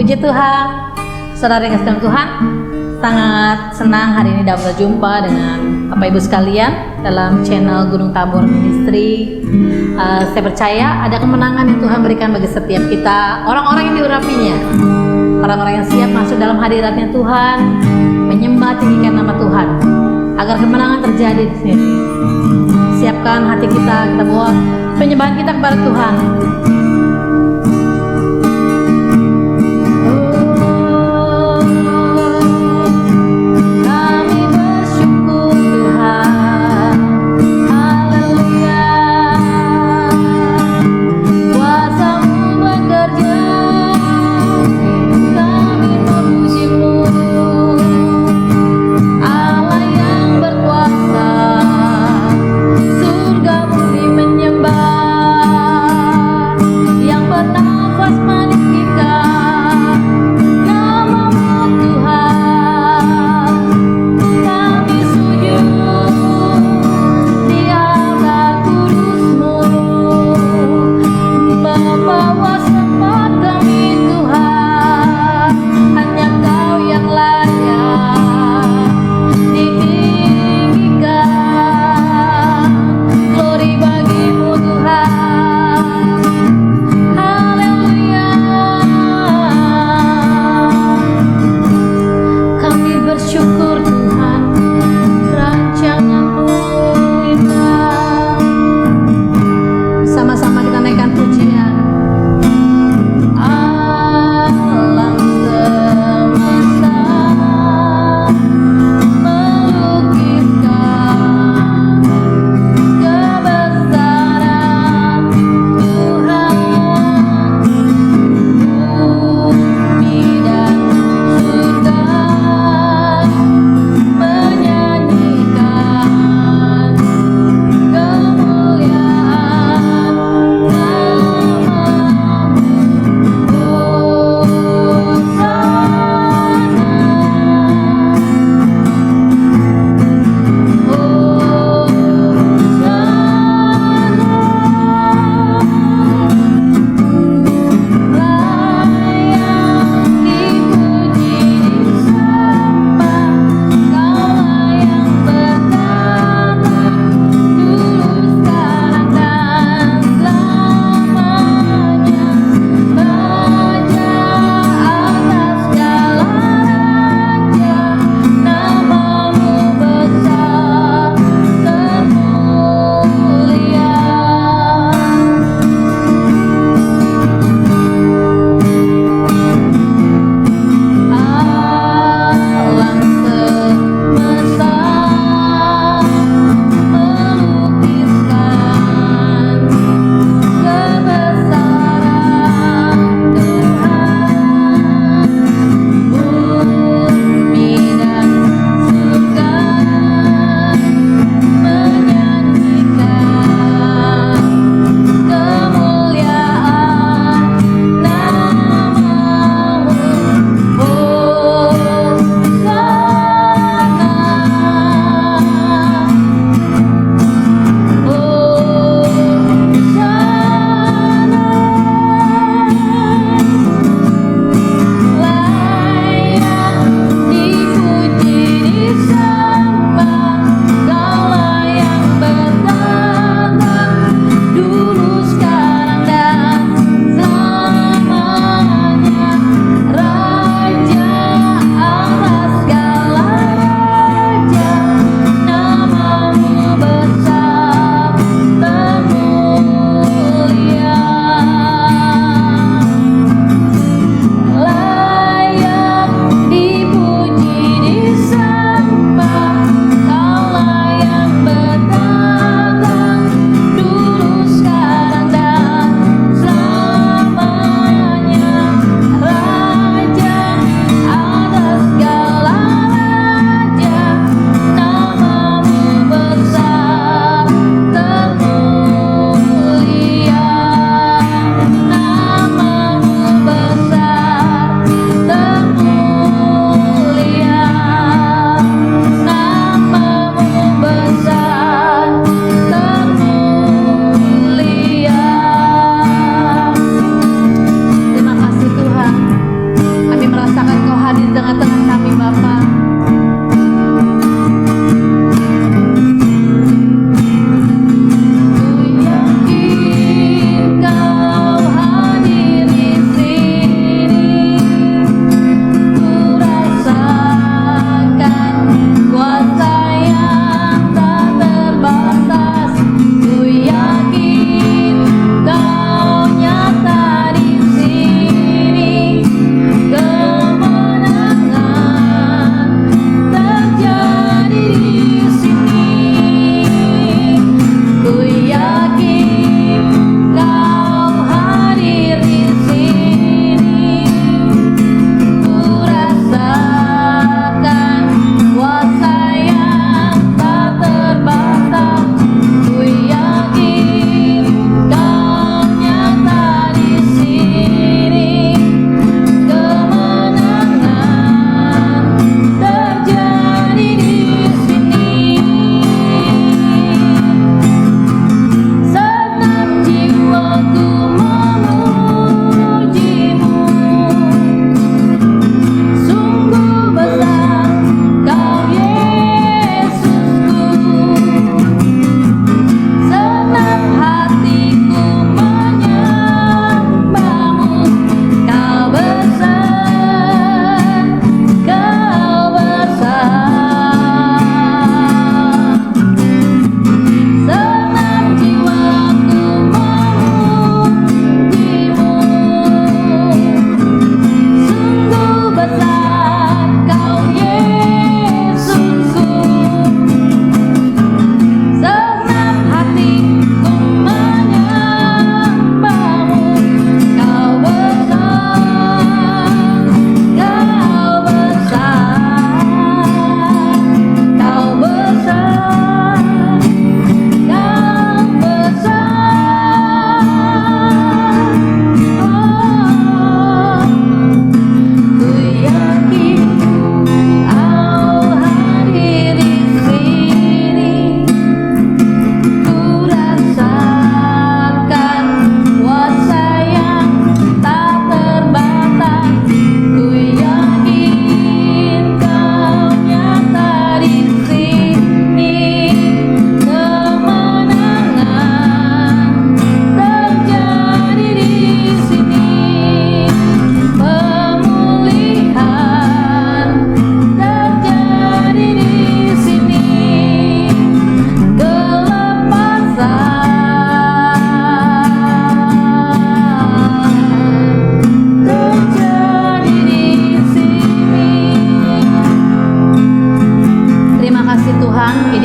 Puji Tuhan, saudara yang kasih Tuhan, sangat senang hari ini dapat berjumpa dengan Bapak Ibu sekalian dalam channel Gunung Tabor Ministry. Saya percaya ada kemenangan yang Tuhan berikan bagi setiap kita, orang-orang yang diurapinya, orang-orang yang siap masuk dalam hadiratnya Tuhan, menyembah tinggikan nama Tuhan, agar kemenangan terjadi di sini. Siapkan hati kita bawa penyembahan kita kepada Tuhan.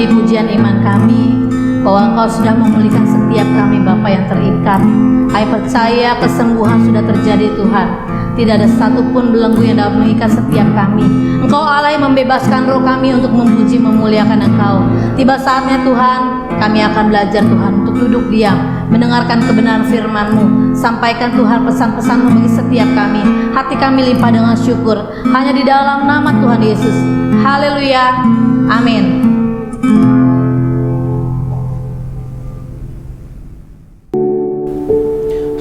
puji pujian iman kami bahwa Engkau sudah memulihkan setiap kami Bapa yang terikat. Kami percaya kesembuhan sudah terjadi Tuhan. Tidak ada satupun belenggu yang dapat mengikat setiap kami. Engkau Allah yang membebaskan roh kami untuk memuji memuliakan Engkau. Tiba saatnya Tuhan, kami akan belajar Tuhan untuk duduk diam, mendengarkan kebenaran firman-Mu. Sampaikan Tuhan pesan-pesan-Mu bagi setiap kami. Hati kami limpah dengan syukur hanya di dalam nama Tuhan Yesus. Haleluya. Amin.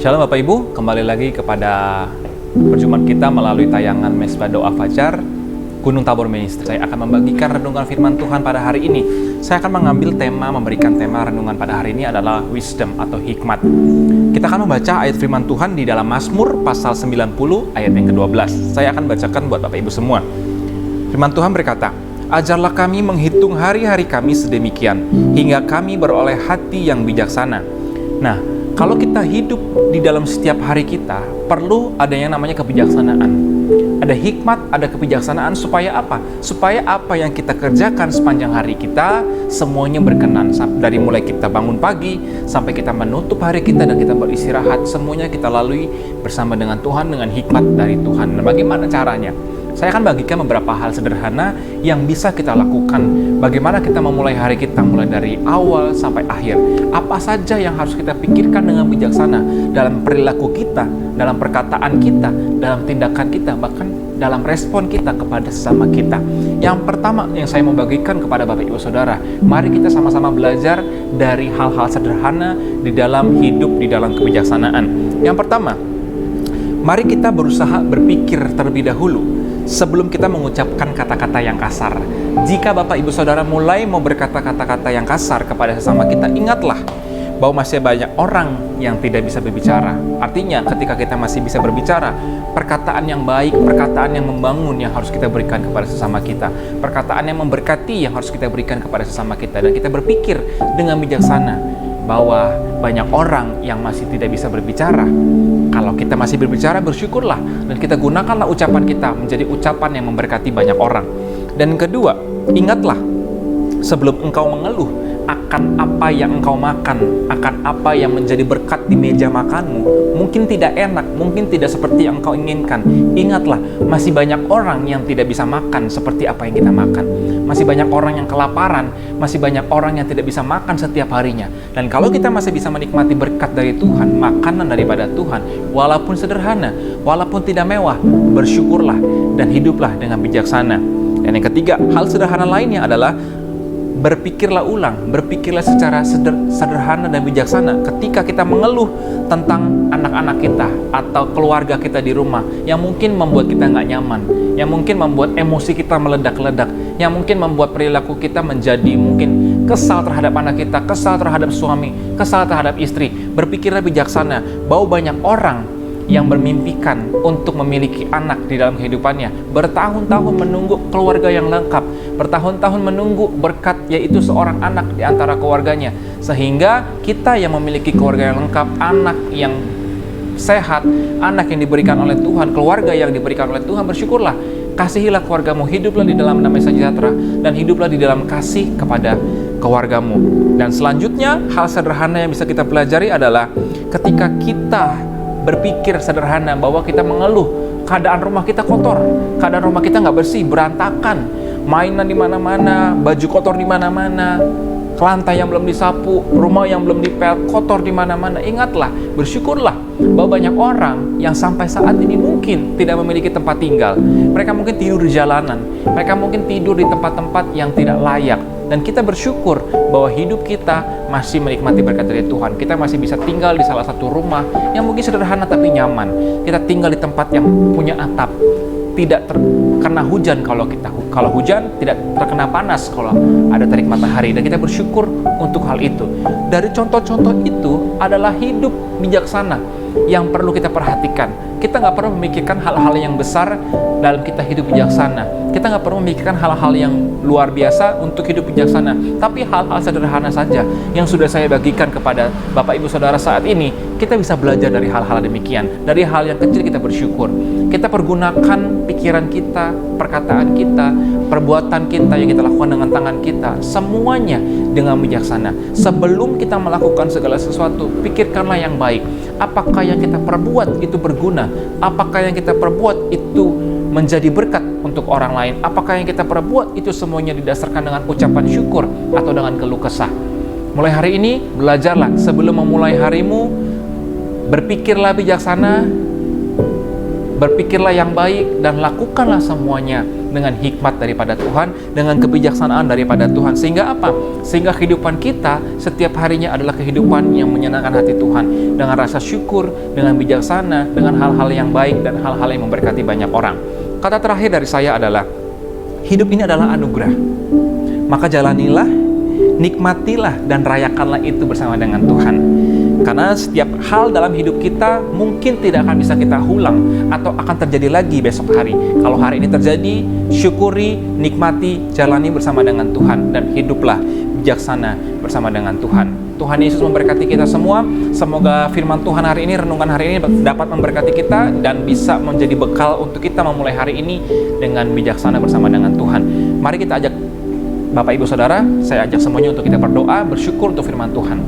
Shalom Bapak Ibu, kembali lagi kepada perjumpaan kita melalui tayangan Mesbah Doa Fajar Gunung Tabor Ministry. Saya akan membagikan renungan firman Tuhan pada hari ini. Saya akan mengambil memberikan tema renungan pada hari ini adalah wisdom atau hikmat. Kita akan membaca ayat firman Tuhan di dalam Mazmur pasal 90 ayat yang ke-12. Saya akan bacakan buat Bapak Ibu semua. Firman Tuhan berkata, "Ajarlah kami menghitung hari-hari kami sedemikian, hingga kami beroleh hati yang bijaksana." Nah, kalau kita hidup di dalam setiap hari kita, perlu ada yang namanya kebijaksanaan. Ada hikmat, ada kebijaksanaan supaya apa? Supaya apa yang kita kerjakan sepanjang hari kita, semuanya berkenan. Dari mulai kita bangun pagi, sampai kita menutup hari kita dan kita beristirahat, semuanya kita lalui bersama dengan Tuhan, dengan hikmat dari Tuhan. Nah, bagaimana caranya? Saya akan bagikan beberapa hal sederhana yang bisa kita lakukan. Bagaimana kita memulai hari kita, mulai dari awal sampai akhir. Apa saja yang harus kita pikirkan dengan bijaksana dalam perilaku kita, dalam perkataan kita, dalam tindakan kita, bahkan dalam respon kita kepada sesama kita. Yang pertama yang saya mau bagikan kepada Bapak Ibu Saudara, mari kita sama-sama belajar dari hal-hal sederhana di dalam hidup, di dalam kebijaksanaan. Yang pertama, mari kita berusaha berpikir terlebih dahulu sebelum kita mengucapkan kata-kata yang kasar. Jika Bapak Ibu Saudara mulai mau berkata kata-kata yang kasar kepada sesama kita, ingatlah bahwa masih banyak orang yang tidak bisa berbicara. Artinya ketika kita masih bisa berbicara, perkataan yang baik, perkataan yang membangun yang harus kita berikan kepada sesama kita, perkataan yang memberkati yang harus kita berikan kepada sesama kita. Dan kita berpikir dengan bijaksana bahwa banyak orang yang masih tidak bisa berbicara. Kalau kita masih berbicara, bersyukurlah dan kita gunakanlah ucapan kita menjadi ucapan yang memberkati banyak orang. Dan kedua, ingatlah sebelum engkau mengeluh akan apa yang engkau makan, akan apa yang menjadi berkat di meja makanmu, mungkin tidak enak, mungkin tidak seperti yang engkau inginkan. Ingatlah, masih banyak orang yang tidak bisa makan seperti apa yang kita makan. Masih banyak orang yang kelaparan, masih banyak orang yang tidak bisa makan setiap harinya. Dan kalau kita masih bisa menikmati berkat dari Tuhan, makanan daripada Tuhan, walaupun sederhana, walaupun tidak mewah, bersyukurlah dan hiduplah dengan bijaksana. Dan yang ketiga, hal sederhana lainnya adalah berpikirlah ulang, berpikirlah secara sederhana dan bijaksana ketika kita mengeluh tentang anak-anak kita atau keluarga kita di rumah yang mungkin membuat kita nggak nyaman, yang mungkin membuat emosi kita meledak-ledak, yang mungkin membuat perilaku kita menjadi mungkin kesal terhadap anak kita, kesal terhadap suami, kesal terhadap istri. Berpikirlah bijaksana bahwa banyak orang yang bermimpikan untuk memiliki anak di dalam kehidupannya, bertahun-tahun menunggu keluarga yang lengkap, bertahun-tahun menunggu berkat yaitu seorang anak di antara keluarganya, sehingga kita yang memiliki keluarga yang lengkap, anak yang sehat, anak yang diberikan oleh Tuhan, keluarga yang diberikan oleh Tuhan, bersyukurlah, kasihilah keluargamu, hiduplah di dalam damai sejahtera dan hiduplah di dalam kasih kepada keluargamu. Dan selanjutnya, hal sederhana yang bisa kita pelajari adalah ketika kita berpikir sederhana bahwa kita mengeluh keadaan rumah kita kotor, keadaan rumah kita nggak bersih, berantakan, mainan di mana-mana, baju kotor di mana-mana, lantai yang belum disapu, rumah yang belum dipel, kotor di mana-mana. Ingatlah, bersyukurlah bahwa banyak orang yang sampai saat ini mungkin tidak memiliki tempat tinggal. Mereka mungkin tidur di jalanan, mereka mungkin tidur di tempat-tempat yang tidak layak. Dan kita bersyukur bahwa hidup kita masih menikmati berkat dari Tuhan. Kita masih bisa tinggal di salah satu rumah yang mungkin sederhana tapi nyaman. Kita tinggal di tempat yang punya atap, tidak terkena hujan kalau hujan, tidak terkena panas kalau ada terik matahari. Dan kita bersyukur untuk hal itu. Dari contoh-contoh itu adalah hidup bijaksana yang perlu kita perhatikan. Kita nggak perlu memikirkan hal-hal yang besar dalam kita hidup bijaksana. Kita nggak perlu memikirkan hal-hal yang luar biasa untuk hidup bijaksana. Tapi hal-hal sederhana saja yang sudah saya bagikan kepada Bapak Ibu Saudara saat ini, kita bisa belajar dari hal-hal demikian. Dari hal yang kecil kita bersyukur. Kita pergunakan pikiran kita, perkataan kita, perbuatan kita yang kita lakukan dengan tangan kita, semuanya dengan bijaksana. Sebelum kita melakukan segala sesuatu, pikirkanlah yang baik. Apakah yang kita perbuat itu berguna? Apakah yang kita perbuat itu menjadi berkat untuk orang lain? Apakah yang kita perbuat itu semuanya didasarkan dengan ucapan syukur atau dengan keluh kesah? Mulai hari ini, belajarlah sebelum memulai harimu, berpikirlah bijaksana, berpikirlah yang baik, dan lakukanlah semuanya dengan hikmat daripada Tuhan, dengan kebijaksanaan daripada Tuhan. Sehingga apa? Sehingga kehidupan kita setiap harinya adalah kehidupan yang menyenangkan hati Tuhan, dengan rasa syukur, dengan bijaksana, dengan hal-hal yang baik dan hal-hal yang memberkati banyak orang. Kata terakhir dari saya adalah, hidup ini adalah anugerah. Maka jalanilah, nikmatilah, dan rayakanlah itu bersama dengan Tuhan. Karena setiap hal dalam hidup kita mungkin tidak akan bisa kita ulang atau akan terjadi lagi besok hari. Kalau hari ini terjadi, syukuri, nikmati, jalani bersama dengan Tuhan, dan hiduplah bijaksana bersama dengan Tuhan. Tuhan Yesus memberkati kita semua. Semoga firman Tuhan hari ini, renungan hari ini dapat memberkati kita dan bisa menjadi bekal untuk kita memulai hari ini dengan bijaksana bersama dengan Tuhan. Mari kita ajak Bapak Ibu Saudara, saya ajak semuanya untuk kita berdoa, bersyukur untuk firman Tuhan.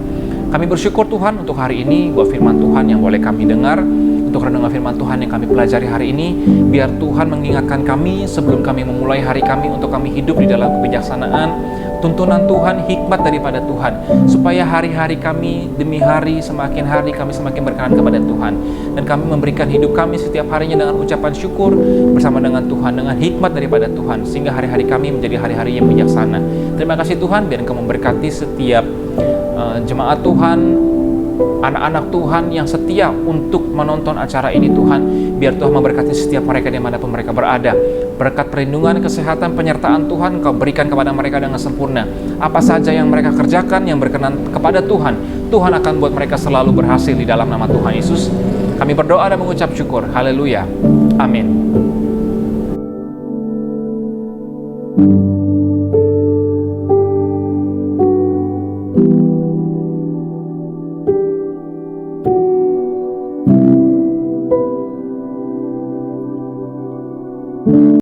Kami bersyukur Tuhan untuk hari ini, buat firman Tuhan yang boleh kami dengar, untuk renungan firman Tuhan yang kami pelajari hari ini. Biar Tuhan mengingatkan kami sebelum kami memulai hari kami, untuk kami hidup di dalam kebijaksanaan, tuntunan Tuhan, hikmat daripada Tuhan, supaya hari-hari kami demi hari, semakin hari kami semakin berkenan kepada Tuhan, dan kami memberikan hidup kami setiap harinya dengan ucapan syukur bersama dengan Tuhan, dengan hikmat daripada Tuhan, sehingga hari-hari kami menjadi hari-hari yang bijaksana. Terima kasih Tuhan, biar Engkau memberkati setiap jemaat Tuhan, anak-anak Tuhan yang setia untuk menonton acara ini Tuhan. Biar Tuhan memberkati setiap mereka dimanapun mereka berada. Berkat perlindungan, kesehatan, penyertaan Tuhan Kau berikan kepada mereka dengan sempurna. Apa saja yang mereka kerjakan yang berkenan kepada Tuhan, Tuhan akan buat mereka selalu berhasil di dalam nama Tuhan Yesus. Kami berdoa dan mengucap syukur. Haleluya. Amin.